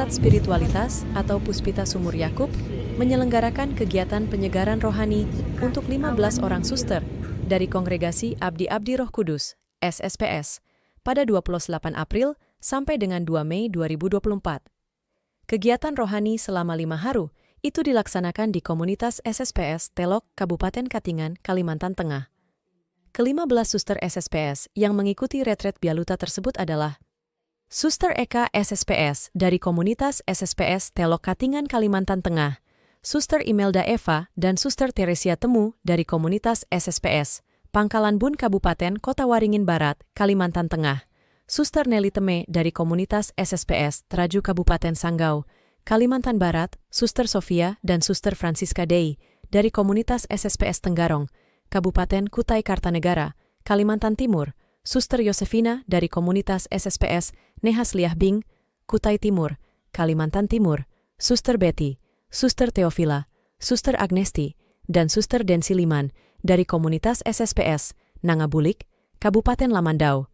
Tempat Spiritualitas atau Puspita Sumur Yakub menyelenggarakan kegiatan penyegaran rohani untuk 15 orang suster dari Kongregasi Abdi-Abdi Roh Kudus, SSPS, pada 28 April sampai dengan 2 Mei 2024. Kegiatan rohani selama 5 hari itu dilaksanakan di komunitas SSPS Telok, Kabupaten Katingan, Kalimantan Tengah. Ke-15 suster SSPS yang mengikuti retret Bialuta tersebut adalah Suster Eka SSPS dari komunitas SSPS Telok Katingan, Kalimantan Tengah, Suster Imelda Eva dan Suster Teresia Temu dari komunitas SSPS Pangkalan Bun Kabupaten Kota Waringin Barat, Kalimantan Tengah, Suster Nelly Teme dari komunitas SSPS Traju Kabupaten Sanggau, Kalimantan Barat, Suster Sofia dan Suster Francisca Dei dari komunitas SSPS Tenggarong, Kabupaten Kutai Kartanegara, Kalimantan Timur, Suster Yosefina dari komunitas SSPS Nehas Liah Bing, Kutai Timur, Kalimantan Timur, Suster Betty, Suster Teofila, Suster Agnesti, dan Suster Densi Liman dari komunitas SSPS Nangabulik, Kabupaten Lamandau,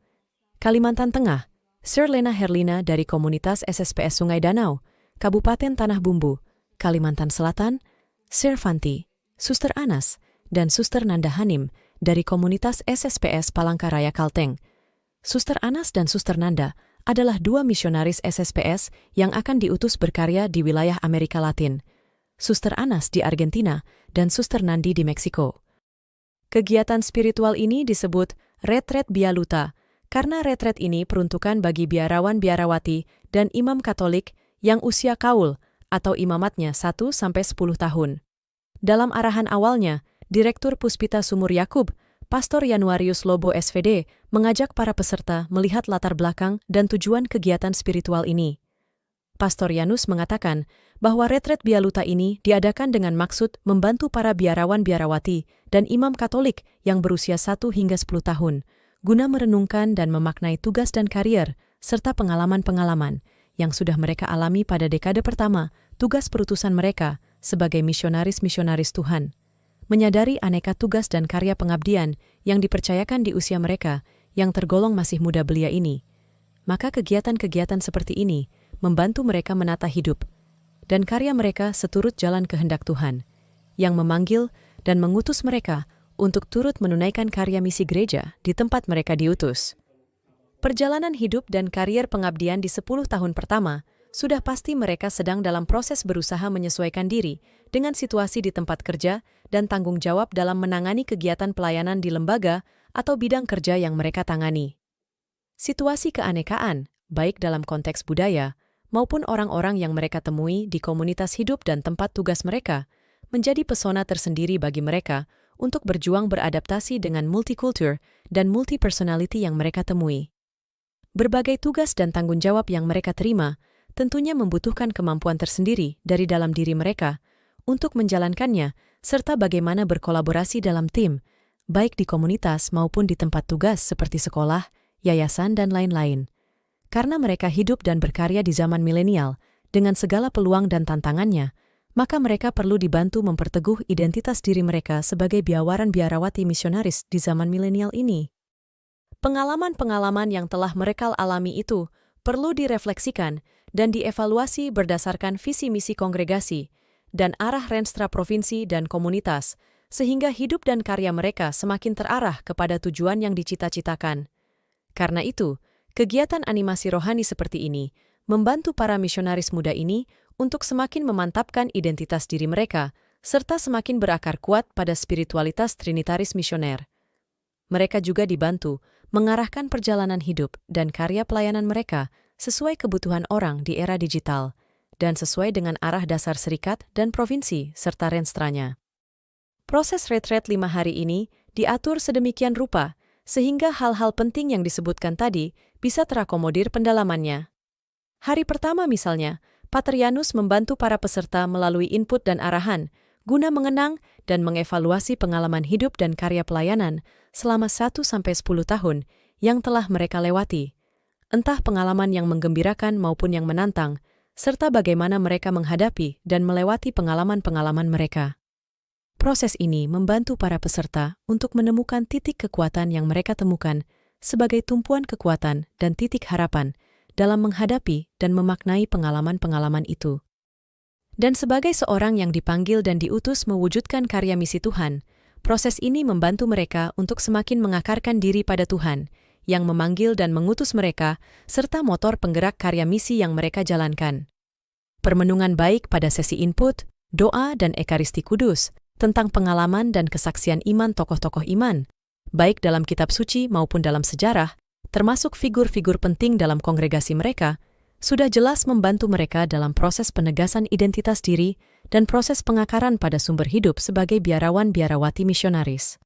Kalimantan Tengah, Sir Lena Herlina dari komunitas SSPS Sungai Danau, Kabupaten Tanah Bumbu, Kalimantan Selatan, Sir Fanti, Suster Anas, dan Suster Nanda Hanim dari komunitas SSPS Palangkaraya Kalteng. Suster Anas dan Suster Nanda adalah 2 misionaris SSPS yang akan diutus berkarya di wilayah Amerika Latin. Suster Anas di Argentina dan Suster Nandi di Meksiko. Kegiatan spiritual ini disebut Retret Bialuta karena retret ini peruntukan bagi biarawan-biarawati dan imam Katolik yang usia kaul atau imamatnya 1-10 tahun. Dalam arahan awalnya, Direktur Puspita Sumur Yakub, Pastor Januarius Lobo SVD, mengajak para peserta melihat latar belakang dan tujuan kegiatan spiritual ini. Pastor Janus mengatakan bahwa retret Bialuta ini diadakan dengan maksud membantu para biarawan-biarawati dan imam Katolik yang berusia 1-10 tahun, guna merenungkan dan memaknai tugas dan karier, serta pengalaman-pengalaman yang sudah mereka alami pada dekade pertama tugas perutusan mereka sebagai misionaris-misionaris Tuhan. Menyadari aneka tugas dan karya pengabdian yang dipercayakan di usia mereka yang tergolong masih muda belia ini. Maka kegiatan-kegiatan seperti ini membantu mereka menata hidup, dan karya mereka seturut jalan kehendak Tuhan, yang memanggil dan mengutus mereka untuk turut menunaikan karya misi gereja di tempat mereka diutus. Perjalanan hidup dan karier pengabdian di 10 tahun pertama, sudah pasti mereka sedang dalam proses berusaha menyesuaikan diri dengan situasi di tempat kerja dan tanggung jawab dalam menangani kegiatan pelayanan di lembaga atau bidang kerja yang mereka tangani. Situasi keanekaan, baik dalam konteks budaya maupun orang-orang yang mereka temui di komunitas hidup dan tempat tugas mereka, menjadi pesona tersendiri bagi mereka untuk berjuang beradaptasi dengan multikultur dan multipersonality yang mereka temui. Berbagai tugas dan tanggung jawab yang mereka terima tentunya membutuhkan kemampuan tersendiri dari dalam diri mereka untuk menjalankannya, serta bagaimana berkolaborasi dalam tim, baik di komunitas maupun di tempat tugas seperti sekolah, yayasan, dan lain-lain. Karena mereka hidup dan berkarya di zaman milenial, dengan segala peluang dan tantangannya, maka mereka perlu dibantu memperteguh identitas diri mereka sebagai biawaran-biarawati misionaris di zaman milenial ini. Pengalaman-pengalaman yang telah mereka alami itu perlu direfleksikan dan dievaluasi berdasarkan visi misi kongregasi dan arah renstra provinsi dan komunitas, sehingga hidup dan karya mereka semakin terarah kepada tujuan yang dicita-citakan. Karena itu, kegiatan animasi rohani seperti ini membantu para misionaris muda ini untuk semakin memantapkan identitas diri mereka, serta semakin berakar kuat pada spiritualitas trinitaris misioner. Mereka juga dibantu mengarahkan perjalanan hidup dan karya pelayanan mereka sesuai kebutuhan orang di era digital, dan sesuai dengan arah dasar serikat dan provinsi serta renstranya. Proses retret 5 hari ini diatur sedemikian rupa, sehingga hal-hal penting yang disebutkan tadi bisa terakomodir pendalamannya. Hari pertama misalnya, Pater Janus membantu para peserta melalui input dan arahan, guna mengenang dan mengevaluasi pengalaman hidup dan karya pelayanan selama 1-10 tahun yang telah mereka lewati. Entah pengalaman yang menggembirakan maupun yang menantang, serta bagaimana mereka menghadapi dan melewati pengalaman-pengalaman mereka. Proses ini membantu para peserta untuk menemukan titik kekuatan yang mereka temukan sebagai tumpuan kekuatan dan titik harapan dalam menghadapi dan memaknai pengalaman-pengalaman itu. Dan sebagai seorang yang dipanggil dan diutus mewujudkan karya misi Tuhan, proses ini membantu mereka untuk semakin mengakarkan diri pada Tuhan, yang memanggil dan mengutus mereka, serta motor penggerak karya misi yang mereka jalankan. Permenungan baik pada sesi input, doa dan ekaristi kudus, tentang pengalaman dan kesaksian iman tokoh-tokoh iman, baik dalam kitab suci maupun dalam sejarah, termasuk figur-figur penting dalam kongregasi mereka, sudah jelas membantu mereka dalam proses penegasan identitas diri dan proses pengakaran pada sumber hidup sebagai biarawan-biarawati misionaris.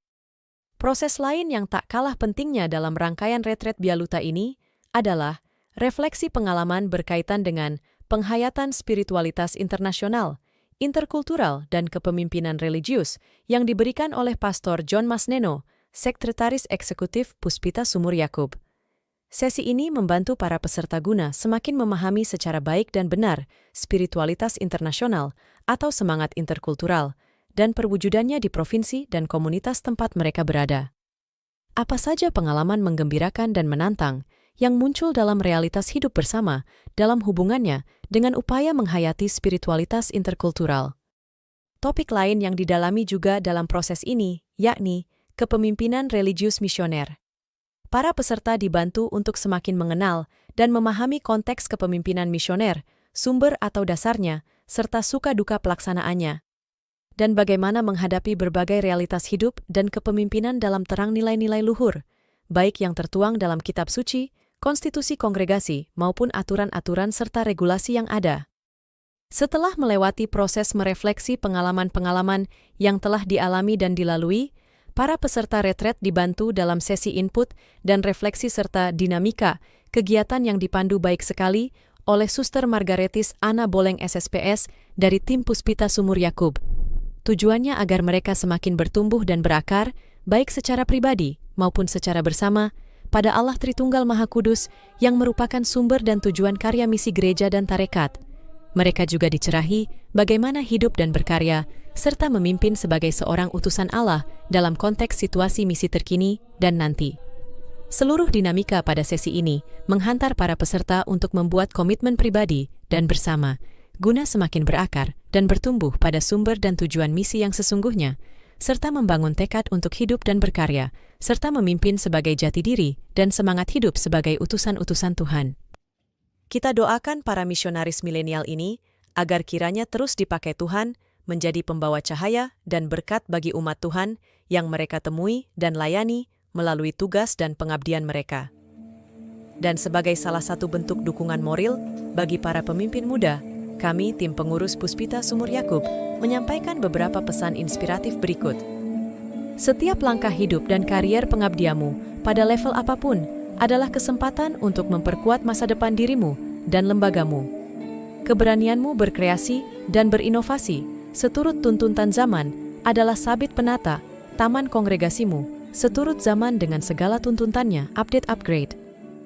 Proses lain yang tak kalah pentingnya dalam rangkaian retret Bialuta ini adalah refleksi pengalaman berkaitan dengan penghayatan spiritualitas internasional, interkultural, dan kepemimpinan religius yang diberikan oleh Pastor John Masneno, Sekretaris Eksekutif Puspita Sumur Yakub. Sesi ini membantu para peserta guna semakin memahami secara baik dan benar spiritualitas internasional atau semangat interkultural dan perwujudannya di provinsi dan komunitas tempat mereka berada. Apa saja pengalaman menggembirakan dan menantang yang muncul dalam realitas hidup bersama dalam hubungannya dengan upaya menghayati spiritualitas interkultural. Topik lain yang didalami juga dalam proses ini, yakni kepemimpinan religius misioner. Para peserta dibantu untuk semakin mengenal dan memahami konteks kepemimpinan misioner, sumber atau dasarnya, serta suka duka pelaksanaannya, dan bagaimana menghadapi berbagai realitas hidup dan kepemimpinan dalam terang nilai-nilai luhur, baik yang tertuang dalam kitab suci, konstitusi kongregasi, maupun aturan-aturan serta regulasi yang ada. Setelah melewati proses merefleksi pengalaman-pengalaman yang telah dialami dan dilalui, para peserta retret dibantu dalam sesi input dan refleksi serta dinamika kegiatan yang dipandu baik sekali oleh Suster Margaretis Ana Boleng SSPS dari tim Puspita Sumur Yakub. Tujuannya agar mereka semakin bertumbuh dan berakar, baik secara pribadi maupun secara bersama, pada Allah Tritunggal Maha Kudus yang merupakan sumber dan tujuan karya misi gereja dan tarekat. Mereka juga dicerahi bagaimana hidup dan berkarya, serta memimpin sebagai seorang utusan Allah dalam konteks situasi misi terkini dan nanti. Seluruh dinamika pada sesi ini menghantar para peserta untuk membuat komitmen pribadi dan bersama, guna semakin berakar dan bertumbuh pada sumber dan tujuan misi yang sesungguhnya, serta membangun tekad untuk hidup dan berkarya, serta memimpin sebagai jati diri dan semangat hidup sebagai utusan-utusan Tuhan. Kita doakan para misionaris milenial ini agar kiranya terus dipakai Tuhan menjadi pembawa cahaya dan berkat bagi umat Tuhan yang mereka temui dan layani melalui tugas dan pengabdian mereka. Dan sebagai salah satu bentuk dukungan moral bagi para pemimpin muda, kami, tim pengurus Puspita Sumur Yakub, menyampaikan beberapa pesan inspiratif berikut. Setiap langkah hidup dan karier pengabdiamu pada level apapun adalah kesempatan untuk memperkuat masa depan dirimu dan lembagamu. Keberanianmu berkreasi dan berinovasi seturut tuntutan zaman adalah sabit penata taman kongregasimu seturut zaman dengan segala tuntutannya upgrade.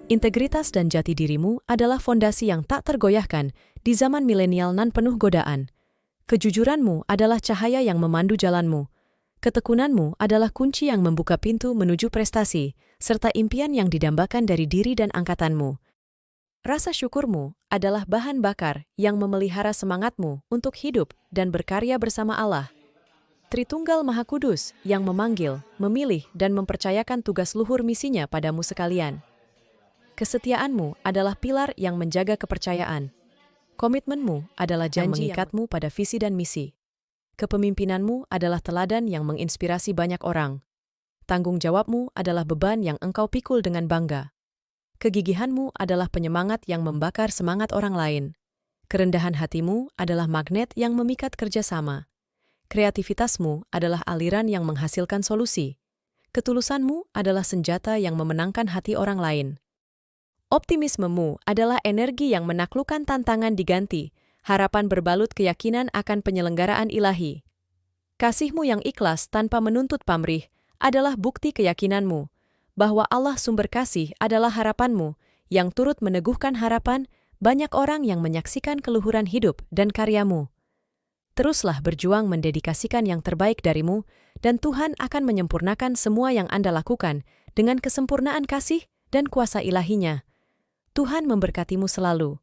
Integritas dan jati dirimu adalah fondasi yang tak tergoyahkan di zaman milenial nan penuh godaan. Kejujuranmu adalah cahaya yang memandu jalanmu. Ketekunanmu adalah kunci yang membuka pintu menuju prestasi, serta impian yang didambakan dari diri dan angkatanmu. Rasa syukurmu adalah bahan bakar yang memelihara semangatmu untuk hidup dan berkarya bersama Allah. Tritunggal Maha Kudus yang memanggil, memilih, dan mempercayakan tugas luhur misinya padamu sekalian. Kesetiaanmu adalah pilar yang menjaga kepercayaan. Komitmenmu adalah janji mengikatmu pada visi dan misi. Kepemimpinanmu adalah teladan yang menginspirasi banyak orang. Tanggung jawabmu adalah beban yang engkau pikul dengan bangga. Kegigihanmu adalah penyemangat yang membakar semangat orang lain. Kerendahan hatimu adalah magnet yang memikat kerjasama. Kreativitasmu adalah aliran yang menghasilkan solusi. Ketulusanmu adalah senjata yang memenangkan hati orang lain. Optimismemu adalah energi yang menaklukkan tantangan diganti, harapan berbalut keyakinan akan penyelenggaraan ilahi. Kasihmu yang ikhlas tanpa menuntut pamrih adalah bukti keyakinanmu bahwa Allah sumber kasih adalah harapanmu, yang turut meneguhkan harapan banyak orang yang menyaksikan keluhuran hidup dan karyamu. Teruslah berjuang mendedikasikan yang terbaik darimu, dan Tuhan akan menyempurnakan semua yang Anda lakukan dengan kesempurnaan kasih dan kuasa ilahinya. Tuhan memberkatimu selalu.